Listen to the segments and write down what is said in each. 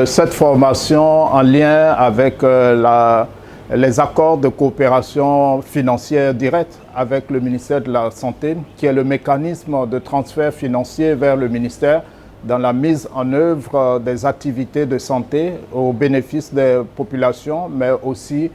Cette formation en lien avec les accords de coopération financière directe avec le ministère de la Santé, qui est le mécanisme de transfert financier vers le ministère dans la mise en œuvre des activités de santé au bénéfice des populations, mais aussi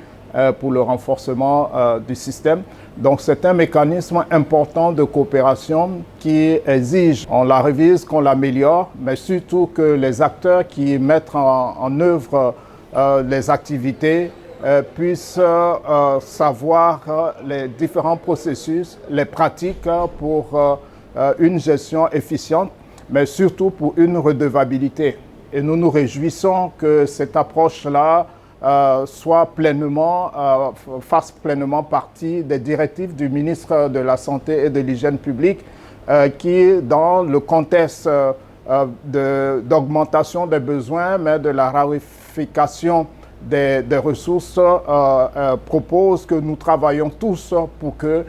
pour le renforcement du système. Donc c'est un mécanisme important de coopération qui exige qu'on la révise, qu'on l'améliore, mais surtout que les acteurs qui mettent en œuvre les activités puissent savoir les différents processus, les pratiques pour une gestion efficiente, mais surtout pour une redevabilité. Et nous nous réjouissons que cette approche-là fasse pleinement partie des directives du ministre de la Santé et de l'Hygiène publique qui, dans le contexte d'augmentation des besoins, mais de la raréfaction des ressources, propose que nous travaillons tous pour que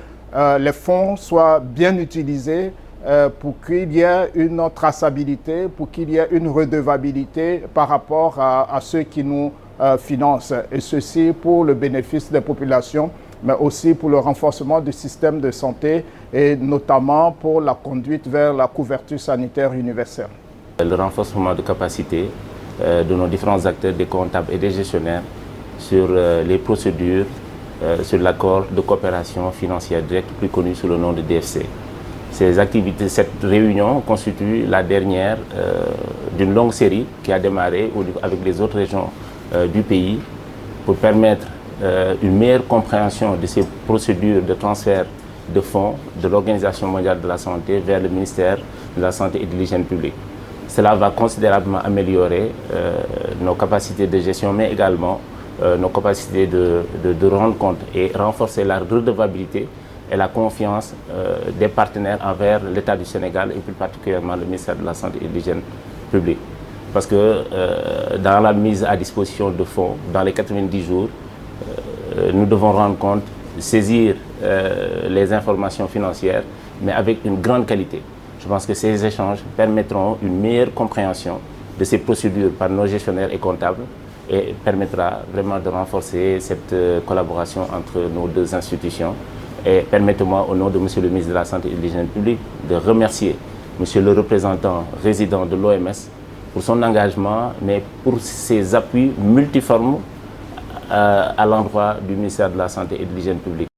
les fonds soient bien utilisés, pour qu'il y ait une traçabilité, pour qu'il y ait une redevabilité par rapport à ceux qui nous financent. Et ceci pour le bénéfice des populations, mais aussi pour le renforcement du système de santé et notamment pour la conduite vers la couverture sanitaire universelle. Le renforcement de capacité de nos différents acteurs, des comptables et des gestionnaires sur les procédures, sur l'accord de coopération financière directe, plus connu sous le nom de DFC. Ces activités, cette réunion constitue la dernière d'une longue série qui a démarré avec les autres régions du pays pour permettre une meilleure compréhension de ces procédures de transfert de fonds de l'Organisation mondiale de la santé vers le ministère de la Santé et de l'Hygiène publique. Cela va considérablement améliorer nos capacités de gestion, mais également nos capacités de rendre compte et renforcer la redevabilité et la confiance des partenaires envers l'État du Sénégal et plus particulièrement le ministère de la Santé et de l'Hygiène publique. Parce que dans la mise à disposition de fonds, dans les 90 jours, nous devons rendre compte, saisir les informations financières, mais avec une grande qualité. Je pense que ces échanges permettront une meilleure compréhension de ces procédures par nos gestionnaires et comptables et permettra vraiment de renforcer cette collaboration entre nos deux institutions. Et permettez-moi, au nom de M. le ministre de la Santé et de l'Hygiène publique, de remercier M. le représentant résident de l'OMS pour son engagement, mais pour ses appuis multiformes à l'endroit du ministère de la Santé et de l'Hygiène publique.